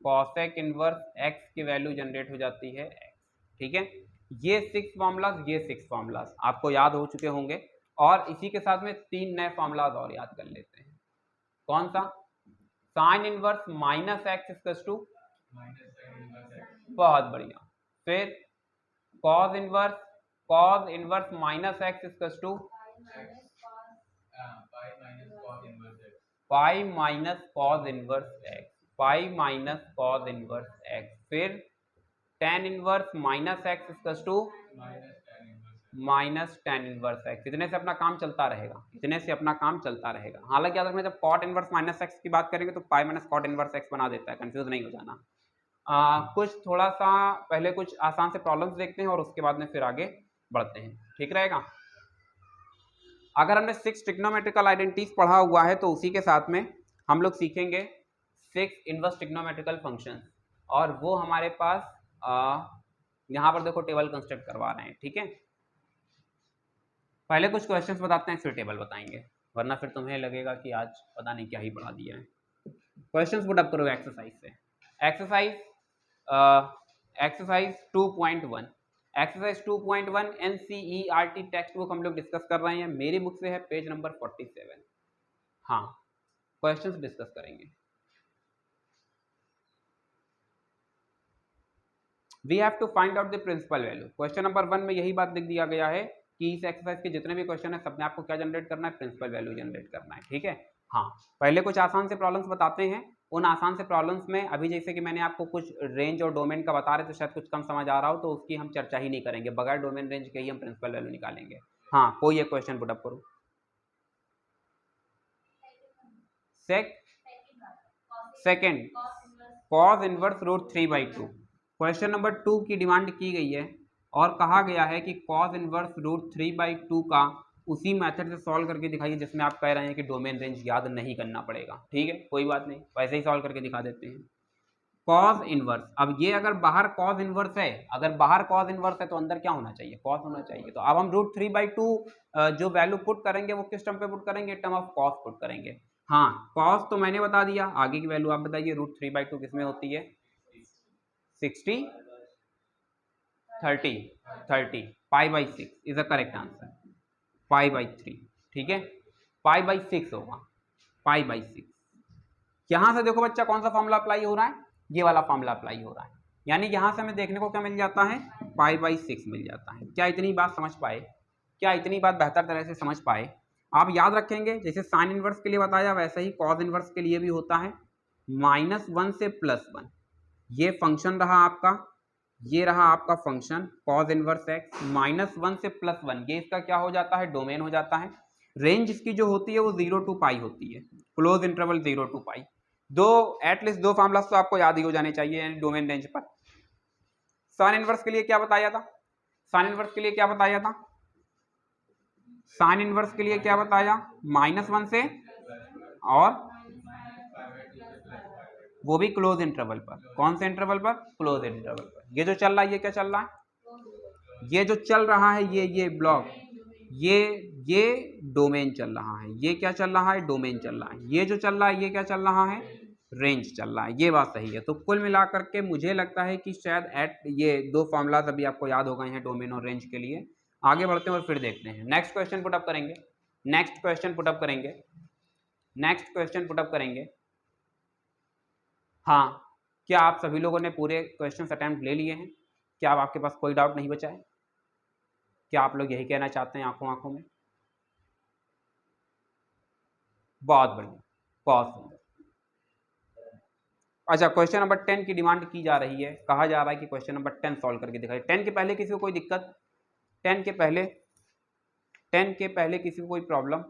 cosec inverse x की वैल्यू जनरेट हो जाती है एक्स। ठीक है, ये 6 फॉर्मूलाज, ये 6 फॉर्मूलाज आपको याद हो चुके होंगे, और इसी के साथ में 3 नए फॉर्मूलाज और याद कर लेते हैं। कौन सा, sine inverse minus X equals to, बहुत बढ़िया, फिर cos inverse minus X equals to pi minus cos inverse X, pi minus cos inverse X, फिर tan inverse minus X equals to minus tan inverse X. इतने से अपना काम चलता रहेगा, इतने से अपना काम चलता रहेगा। हालांकि याद रखना, जब कॉट इनवर्स माइनस एक्स की बात करेंगे तो pi minus cot inverse X बना देता है, कंफ्यूज नहीं हो जाना। कुछ थोड़ा सा पहले कुछ आसान से प्रॉब्लम्स देखते हैं और उसके बाद में फिर आगे बढ़ते हैं, ठीक रहेगा। अगर हमने 6 ट्रिग्नोमेट्रिकल आइडेंटिटीज पढ़ा हुआ है तो उसी के साथ में हम लोग सीखेंगे 6 इनवर्स ट्रिग्नोमेट्रिकल फंक्शंस, और वो हमारे पास यहाँ पर देखो टेबल कंस्ट्रक्ट करवा रहे हैं। ठीक है, पहले कुछ क्वेश्चंस बताते हैं फिर टेबल बताएंगे, वरना फिर तुम्हें लगेगा कि आज पता नहीं क्या ही पढ़ा दिया है। क्वेश्चंस पुट अप करो एक्सरसाइज से। Exercise 2.1, exercise 2.1 NCERT text book हम लोग डिस्कस कर रहे हैं। मेरी बुक से है पेज नंबर 47। हाँ, क्वेश्चंस डिस्कस करेंगे। We have to find out the principal value. Question number 1 में यही बात लिख दिया गया है कि इस एक्सरसाइज के जितने भी क्वेश्चन है सब में आपको क्या जनरेट करना है, प्रिंसिपल वैल्यू जनरेट करना है। ठीक है, हाँ, पहले कुछ आसान से प्रॉब्लम्स बताते हैं। उन आसान से प्रॉब्लम्स में अभी जैसे कि मैंने आपको कुछ रेंज और डोमेन का बता रहे तो शायद कुछ कम समझ आ रहा हो, तो उसकी हम चर्चा ही नहीं करेंगे, बगैर डोमेन रेंज के ही हम प्रिंसिपल वैल्यू निकालेंगे। हाँ, कोई एक क्वेश्चन पुट अप करो। Second cos inverse root 3/2। Question number 2 की डिमांड की गई है और कहा गया है कि कॉस इनवर्स रूट 3/2 का उसी मेथड से सॉल्व करके दिखाइए जिसमें आप कह रहे हैं कि डोमेन रेंज याद नहीं करना पड़ेगा। ठीक है, कोई बात नहीं, वैसे ही सॉल्व करके दिखा देते हैं। कॉस इनवर्स, अब ये अगर बाहर कॉस इनवर्स है, अगर बाहर कॉस इनवर्स है तो अंदर क्या होना चाहिए, कॉस होना चाहिए। तो अब हम रूट 3/2 जो वैल्यू पुट करेंगे वो किस टर्म पे पुट करेंगे, टर्म ऑफ कॉस पुट करेंगे। हाँ, कॉस तो मैंने बता दिया, आगे की वैल्यू आप बताइए। रूट 3/2 किसमें होती है, 60 30 π/6 इज द करेक्ट आंसर, π/3। ठीक है, π/6 होगा, π/6। यहां से देखो बच्चा कौन सा फॉर्मूला अप्लाई हो रहा है, ये वाला फॉर्मूला अप्लाई हो रहा है, यानी यहां से हमें देखने को क्या मिल जाता है, π/6 मिल जाता है। क्या इतनी बात समझ पाए, क्या इतनी बात बेहतर तरह से समझ पाए। आप याद रखेंगे जैसे साइन इनवर्स के लिए बताया वैसे ही कॉस इनवर्स के लिए भी होता है। -1 से +1, ये फंक्शन रहा आपका, ये रहा आपका फंक्शन कॉस इनवर्स एक्स। -1 से +1 ये इसका क्या हो जाता है, डोमेन हो जाता है। रेंज इसकी जो होती है वो 0 to π होती है, क्लोज इंटरवल 0 to π। एटलीस्ट दो फॉर्मूलास तो आपको याद ही हो जाने चाहिए डोमेन रेंज पर। साइन इनवर्स के लिए क्या बताया था, साइन इनवर्स के लिए क्या बताया था, साइन इनवर्स के लिए क्या बताया, -1 से, और वो भी क्लोज इंटरवल पर। कौन से इंटरवल पर, क्लोज इंटरवल पर। ये जो चल रहा है ये क्या चल रहा है, ये जो चल रहा है ये ब्लॉक, ये डोमेन चल रहा है। ये क्या चल रहा है, डोमेन चल रहा है। ये जो चल रहा है ये क्या चल रहा है, रेंज चल रहा है। ये बात सही है। तो कुल मिलाकर के मुझे लगता है कि शायद ये दो फॉर्मूलाज अभी आपको याद हो गए हैं डोमेन और रेंज के लिए। आगे बढ़ते हैं और फिर देखते हैं। नेक्स्ट क्वेश्चन पुटअप करेंगे, नेक्स्ट क्वेश्चन पुटअप करेंगे, नेक्स्ट क्वेश्चन पुटअप करेंगे। हाँ, क्या आप सभी लोगों ने पूरे क्वेश्चन अटेम्प्ट ले लिए हैं, क्या अब आपके पास कोई डाउट नहीं बचा है, क्या आप लोग यही कहना चाहते हैं आंखों आंखों में। बहुत बढ़िया, बहुत सुंदर। अच्छा, क्वेश्चन नंबर 10 की डिमांड की जा रही है, कहा जा रहा है कि क्वेश्चन नंबर 10 सॉल्व करके दिखाइए। 10 के पहले किसी को कोई दिक्कत, 10 के पहले किसी को कोई प्रॉब्लम,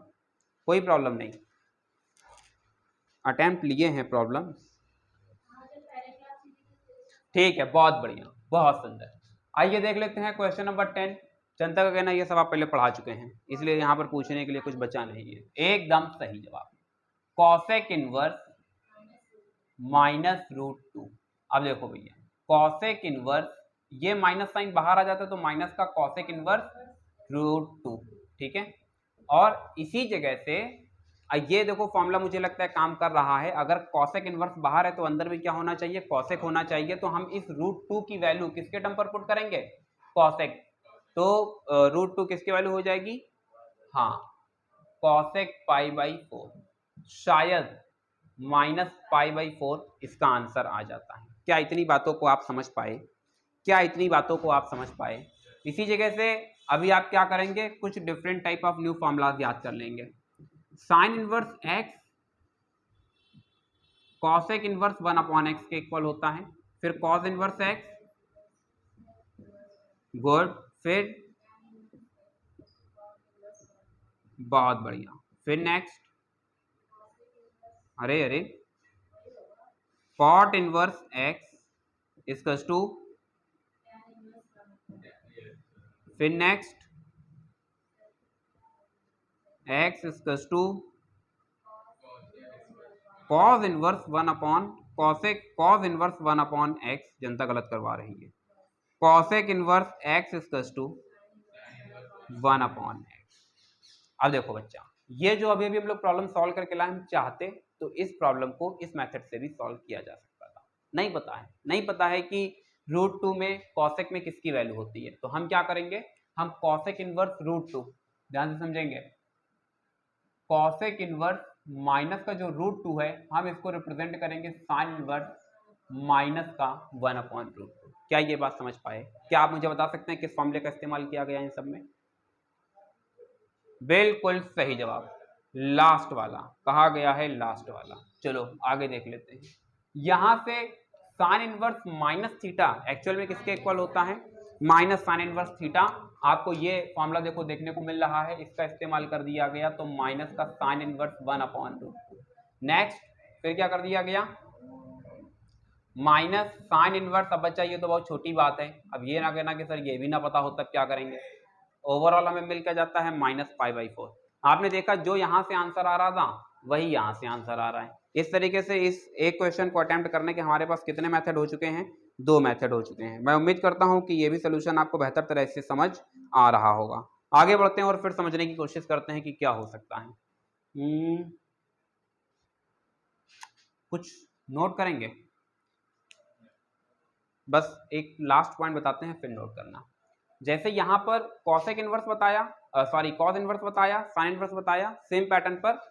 कोई प्रॉब्लम नहीं, अटेम्प्ट लिए हैं प्रॉब्लम, ठीक है, बहुत बढ़िया, बहुत सुंदर। आइए देख लेते हैं क्वेश्चन नंबर 10। जनता का कहना ये सब आप पहले पढ़ा चुके हैं, इसलिए यहाँ पर पूछने के लिए कुछ बचा नहीं है। एकदम सही जवाब, कॉसेक इनवर्स -√2। अब देखो भैया कॉसेक इनवर्स, ये माइनस साइन बाहर आ जाता है तो माइनस का कॉसेक इनवर्स √2, ठीक है। और इसी जगह से ये देखो फॉर्मूला मुझे लगता है काम कर रहा है। अगर कॉसेक इनवर्स बाहर है तो अंदर भी क्या होना चाहिए, कॉसेक होना चाहिए। तो हम इस √2 की वैल्यू किसके टर्म पर पुट करेंगे, कॉसेक। तो √2 किसकी वैल्यू हो जाएगी, हाँ कॉसेक π/4, शायद -π/4 इसका आंसर आ जाता है। क्या इतनी बातों को आप समझ पाए, क्या इतनी बातों को आप समझ पाए। इसी जगह से अभी आप क्या करेंगे, कुछ different type of new formulas याद कर लेंगे। Sine inverse x cosec inverse 1/x के इक्वल होता है। फिर कॉस इनवर्स एक्स, गुड, फिर बहुत बढ़िया, फिर नेक्स्ट, अरे cot inverse X equals to, फिर next X equals to cos inverse 1/x, जनता गलत करवा रही है, cosec inverse X equals to 1/x। अब देखो बच्चा, ये जो अभी हम लोग प्रॉब्लम सॉल्व करके लाए, हम चाहते तो इस प्रॉब्लम को इस मेथड से भी सॉल्व किया जा सकता था। नहीं पता है कि √2 में कॉसेक में किसकी वैल्यू होती है, तो हम क्या करेंगे, हम कॉसेक इनवर्स √2, ध्यान से समझेंगे, कॉसेक इनवर्स माइनस का जो √2 है हम इसको रिप्रेजेंट करेंगे साइन इनवर्स माइनस का 1/√2। क्या ये बात समझ पाए? क्या आप मुझे बता सकते हैं किस फॉर्मूले का इस्तेमाल किया गया इन सब में? बिल्कुल सही जवाब, लास्ट वाला कहा गया है, लास्ट वाला। चलो आगे देख लेते हैं। यहां से sign inverse minus theta actual में किसके इक्वल होता है, माइनस साइन इनवर्स थीटा। आपको ये फॉर्मूला देखो देखने को मिल रहा है, इसका इस्तेमाल कर दिया गया तो माइनस का साइन इनवर्स 1/√2। नेक्स्ट फिर क्या कर दिया गया, माइनस साइन इनवर्स। अब बच्चा ये तो बहुत छोटी बात है, अब ये ना कहना कि सर ये भी ना पता हो तब क्या करेंगे। ओवरऑल हमें मिल के जाता है -π/4। आपने देखा जो यहां से आंसर आ रहा था वही यहां से आंसर आ रहा है। इस तरीके से इस एक क्वेश्चन को अटेम्प्ट करने के हमारे पास कितने मेथड हो चुके हैं, 2 मेथड हो चुके हैं। मैं उम्मीद करता हूं कि ये भी सोल्यूशन आपको बेहतर तरह से समझ आ रहा होगा। आगे बढ़ते हैं और फिर समझने की कोशिश करते हैं कि क्या हो सकता है। कुछ नोट करेंगे, बस एक लास्ट पॉइंट बताते हैं फिर नोट करना। जैसे यहाँ पर कॉसेक इनवर्स बताया, सॉरी कॉस इनवर्स बताया, साइन इनवर्स बताया, सेम पैटर्न पर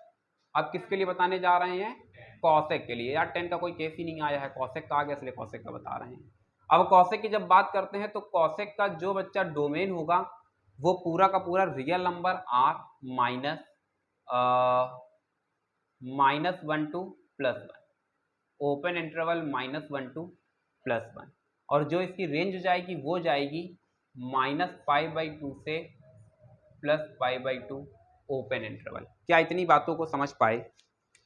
अब किसके लिए बताने जा रहे हैं, कॉसेक के लिए। यार 10 का कोई केस ही नहीं आया है, कॉसेक का आ गया इसलिए कॉसेक का बता रहे हैं। अब कॉसेक की जब बात करते हैं तो कॉसेक का जो बच्चा डोमेन होगा वो पूरा का पूरा real number r -1 to +1, open interval -1 to +1, और जो इसकी रेंज जाएगी वो जाएगी -π/2 से +π/2 ओपन इंटरवल। क्या इतनी बातों को समझ पाए,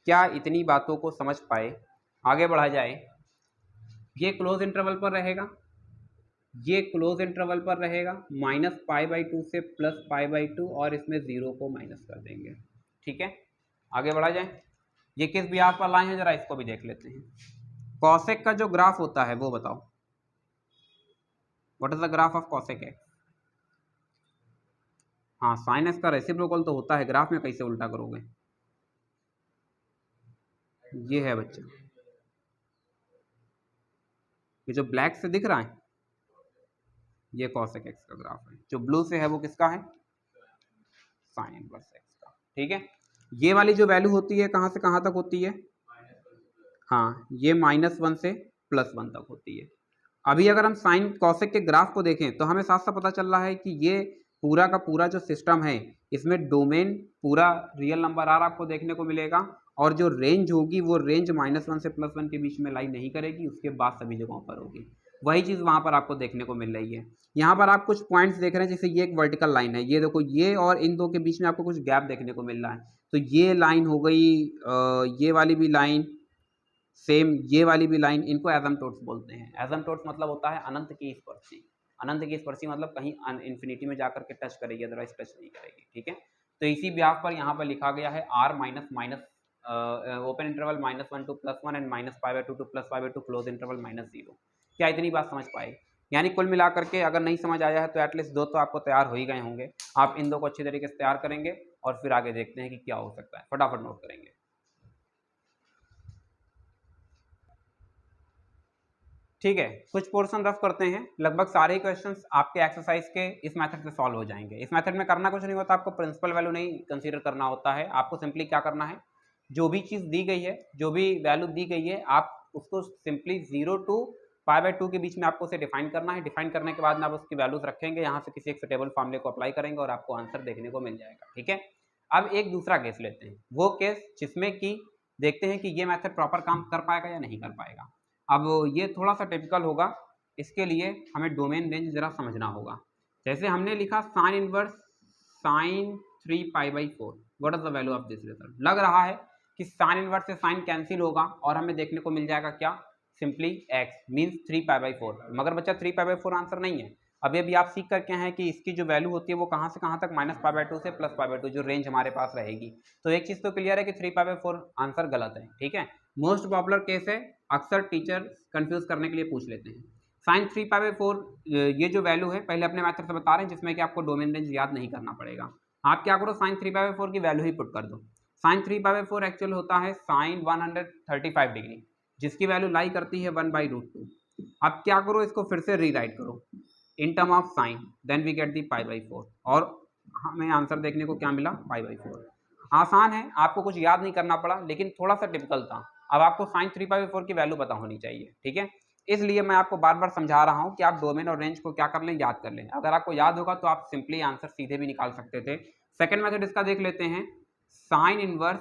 क्या इतनी बातों को समझ पाए? आगे बढ़ा जाए, ये क्लोज इंटरवल पर रहेगा, ये क्लोज इंटरवल पर रहेगा, -π/2 से +π/2, और इसमें 0 को माइनस कर देंगे। ठीक है, आगे बढ़ा जाए। ये किस ब्याज पर लाए हैं जरा इसको भी देख लेते हैं। कॉसेक का जो ग्राफ होता है वो बताओ, what is the graph of cosec x? हाँ साइन एक्स का रेसिप्रोकल तो होता है, ग्राफ में कैसे उल्टा करोगे? ये है बच्चा, ये जो ब्लैक से दिख रहा है ये कॉसेक एक्स का ग्राफ है, जो ब्लू से है वो किसका है, साइन इनवर्स एक्स का। ठीक है, ये वाली जो वैल्यू होती है कहाँ से कहाँ तक होती है, हाँ ये -1 से +1 तक होती है। अभी अगर हम साइन कॉसेक के ग्राफ को देखें तो हमें साफ साफ पता चल रहा है कि ये पूरा का पूरा जो सिस्टम है इसमें डोमेन पूरा रियल नंबर r आपको देखने को मिलेगा, और जो रेंज होगी वो रेंज -1 से +1 के बीच में लाई नहीं करेगी, उसके बाद सभी जगहों पर होगी। वही चीज़ वहाँ पर आपको देखने को मिल रही है। यहाँ पर आप कुछ पॉइंट्स देख रहे हैं, जैसे ये एक वर्टिकल लाइन है, ये देखो, ये और इन दो के बीच में आपको कुछ गैप देखने को मिल रहा है। तो ये लाइन हो गई, ये वाली भी लाइन, सेम ये वाली भी लाइन, इनको एजम्प्टोट्स बोलते हैं। एजम्प्टोट्स मतलब होता है अनंत की स्पर्शी। अनंत की स्पर्शी मतलब कहीं इन्फिनिटी में जाकर के टच करेगी, अदरवाइज टच नहीं करेगी। ठीक है, तो इसी ब्याज पर यहाँ पर लिखा गया है r open interval -1 to +1 and -π/2 to +π/2 close interval -0। क्या इतनी बात समझ पाए? यानी कुल मिलाकर के अगर नहीं समझ आया है तो एटलीस्ट 2 तो आपको तैयार हो ही गए होंगे। आप इन 2 को अच्छी तरीके से तैयार करेंगे और फिर आगे देखते हैं कि क्या हो सकता है। फटाफट नोट करेंगे। ठीक है, कुछ पोर्शन रफ करते हैं। लगभग सारे क्वेश्चंस आपके एक्सरसाइज के इस मेथड से सॉल्व हो जाएंगे। इस मेथड में करना कुछ नहीं होता, आपको प्रिंसिपल वैल्यू नहीं कंसीडर करना होता है। आपको सिंपली क्या करना है, जो भी चीज़ दी गई है, जो भी वैल्यू दी गई है, आप उसको सिंपली 0 to π/2 के बीच में आपको उसे डिफाइन करना है। डिफाइन करने के बाद में आप उसकी वैल्यूज रखेंगे, यहाँ से किसी एक सुटेबल फॉर्मूले को अप्लाई करेंगे और आपको आंसर देखने को मिल जाएगा। ठीक है, अब एक दूसरा केस लेते हैं, वो केस जिसमें कि देखते हैं कि ये मेथड प्रॉपर काम कर पाएगा या नहीं कर पाएगा। अब ये थोड़ा सा टिपिकल होगा, इसके लिए हमें डोमेन रेंज जरा समझना होगा। जैसे हमने लिखा sine inverse sine 3π/4, what is the value of this result. लग रहा है कि साइन इनवर्स से साइन कैंसिल होगा और हमें देखने को मिल जाएगा क्या, सिंपली x मीन्स 3π/4। मगर बच्चा 3π/4 आंसर नहीं है। अभी अभी आप सीख करके हैं कि इसकी जो वैल्यू होती है वो कहाँ से कहाँ तक, -π/2 से +π/2 जो रेंज हमारे पास रहेगी। तो एक चीज़ तो क्लियर है कि 3π/4 आंसर गलत है। ठीक है, मोस्ट पॉपुलर केस है, अक्सर टीचर कंफ्यूज करने के लिए पूछ लेते हैं। साइन 3π/4 ये जो वैल्यू है, पहले अपने मेथड से बता रहे हैं जिसमें कि आपको डोमेन रेंज याद नहीं करना पड़ेगा। आप क्या करो, साइन 3π/4 की वैल्यू ही पुट कर दो। साइन 3π/4 एक्चुअल होता है साइन 135 डिग्री, जिसकी वैल्यू लाई करती है 1/√2। अब क्या करो, इसको फिर से रीराइट करो in term of sine, then we get the π/4 और हमें आंसर देखने को क्या मिला, π/4। आसान है, आपको कुछ याद नहीं करना पड़ा, लेकिन थोड़ा सा टिपिकल था। अब आपको साइन 3π/4 की वैल्यू पता होनी चाहिए। ठीक है, इसलिए मैं आपको बार बार समझा रहा हूं कि आप डोमेन और रेंज को क्या कर लें, याद कर लें। अगर आपको याद होगा तो आप सिंपली आंसर सीधे भी निकाल सकते थे। सेकेंड मेथड इसका देख लेते हैं, साइन इनवर्स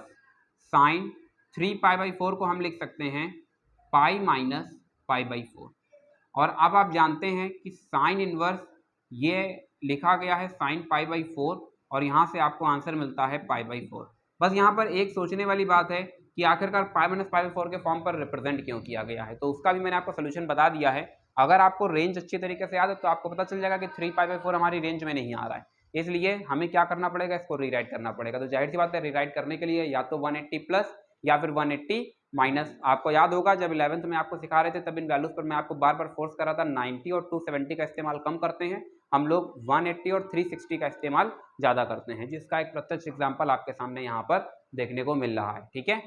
साइन 3π/4 को हम लिख सकते हैं पाई माइनस π/4। और अब आप जानते हैं कि साइन इनवर्स ये लिखा गया है साइन π/4 और यहाँ से आपको आंसर मिलता है π/4। बस यहाँ पर एक सोचने वाली बात है कि आखिरकार π-π/4 के फॉर्म पर रिप्रेजेंट क्यों किया गया है, तो उसका भी मैंने आपको सोल्यूशन बता दिया है। अगर आपको रेंज अच्छी तरीके से याद है तो आपको पता चल जाएगा कि 3π/4 हमारी रेंज में नहीं आ रहा है, इसलिए हमें क्या करना पड़ेगा, इसको रीराइट करना पड़ेगा। तो जाहिर सी बात है, रीराइट करने के लिए या तो 180 प्लस या फिर 180 माइनस। आपको याद होगा जब 11th में आपको सिखा रहे थे तब इन वैल्यूज पर मैं आपको बार बार फोर्स कर रहा था, 90 और 270 का इस्तेमाल कम करते हैं हम लोग, 180 और 360 का इस्तेमाल ज़्यादा करते हैं, जिसका एक प्रत्यक्ष एग्जाम्पल आपके सामने यहाँ पर देखने को मिल रहा है। ठीक है,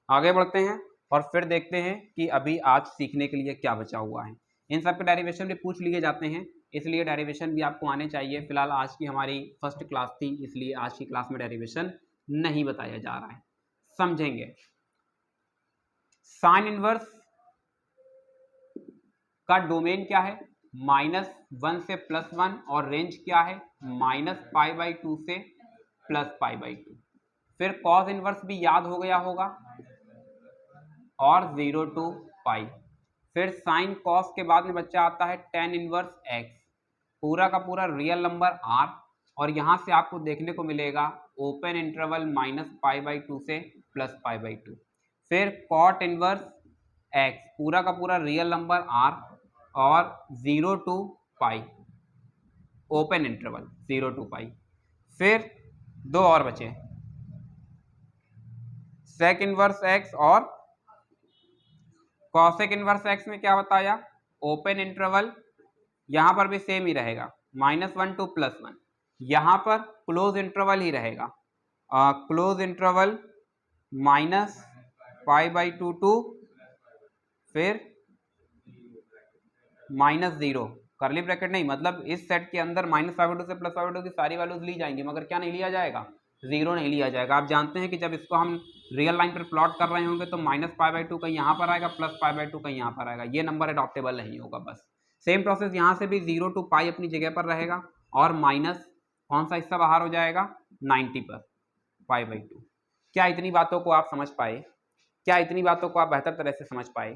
आगे बढ़ते हैं और फिर देखते हैं कि अभी आज सीखने के लिए क्या बचा हुआ है। इन सब के डेरिवेशन भी पूछ लिए जाते हैं, इसलिए डेरिवेशन भी आपको आने चाहिए। फिलहाल आज की हमारी फर्स्ट क्लास थी, इसलिए आज की क्लास में डेरिवेशन नहीं बताया जा रहा है, समझेंगे। साइन इनवर्स का डोमेन क्या है, -1 से +1 और रेंज क्या है, -π/2 से +π/2। फिर कॉस इनवर्स भी याद हो गया होगा और 0 to π। फिर साइन कॉस के बाद में बच्चा आता है tan इनवर्स x, पूरा का पूरा रियल नंबर r, और यहाँ से आपको देखने को मिलेगा ओपन इंटरवल -π/2 से +π/2। फिर कॉट इनवर्स x, पूरा का पूरा रियल नंबर r और 0 to π, ओपन इंटरवल 0 to π। फिर दो और बचे, सेक इनवर्स x और कॉसेक इनवर्स x में क्या बताया, ओपन इंटरवल, यहाँ पर भी सेम ही रहेगा -1 to +1, यहाँ पर क्लोज इंटरवल ही रहेगा, क्लोज इंटरवल -π/2 टू फिर -0, करली ब्रैकेट नहीं, मतलब इस सेट के अंदर -π/2 से +π/2 की सारी वैल्यूज ली जाएंगी, मगर क्या नहीं लिया जाएगा, 0 नहीं लिया जाएगा। आप जानते हैं कि जब इसको हम रियल लाइन पर प्लॉट कर रहे होंगे तो -π/2 कहीं यहाँ पर आएगा, +π/2 कहीं यहाँ पर आएगा, ये नंबर अडॉप्टेबल नहीं होगा। बस सेम प्रोसेस यहाँ से भी 0 to π अपनी जगह पर रहेगा और माइनस कौन सा हिस्सा बाहर हो जाएगा, 90 पर π/2। क्या इतनी बातों को आप समझ पाए, क्या इतनी बातों को आप बेहतर तरह से समझ पाए?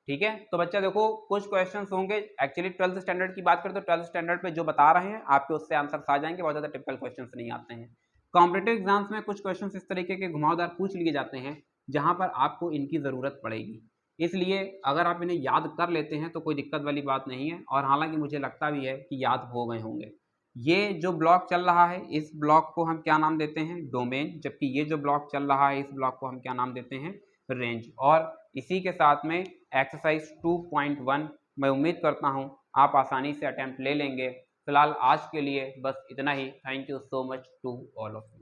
ठीक है, तो बच्चा देखो कुछ क्वेश्चंस होंगे, एक्चुअली 12th स्टैंडर्ड की बात करें तो 12th स्टैंडर्ड पे जो बता रहे हैं आपके उससे आंसर्स आ जाएंगे, बहुत ज़्यादा टिपिकल क्वेश्चंस नहीं आते हैं। कॉम्पिटिटिव एग्जाम्स में कुछ क्वेश्चंस इस तरीके के घुमावदार पूछ लिए जाते हैं जहां पर आपको इनकी ज़रूरत पड़ेगी, इसलिए अगर आप इन्हें याद कर लेते हैं तो कोई दिक्कत वाली बात नहीं है, और हालांकि मुझे लगता भी है कि याद हो गए होंगे। ये जो ब्लॉक चल रहा है इस ब्लॉक को हम क्या नाम देते हैं, डोमेन, जबकि ये जो ब्लॉक चल रहा है इस ब्लॉक को हम क्या नाम देते हैं, रेंज। और इसी के साथ में एक्सरसाइज 2.1 मैं उम्मीद करता हूँ आप आसानी से अटेम्प्ट ले लेंगे। फिलहाल आज के लिए बस इतना ही। Thank you so much to all of you.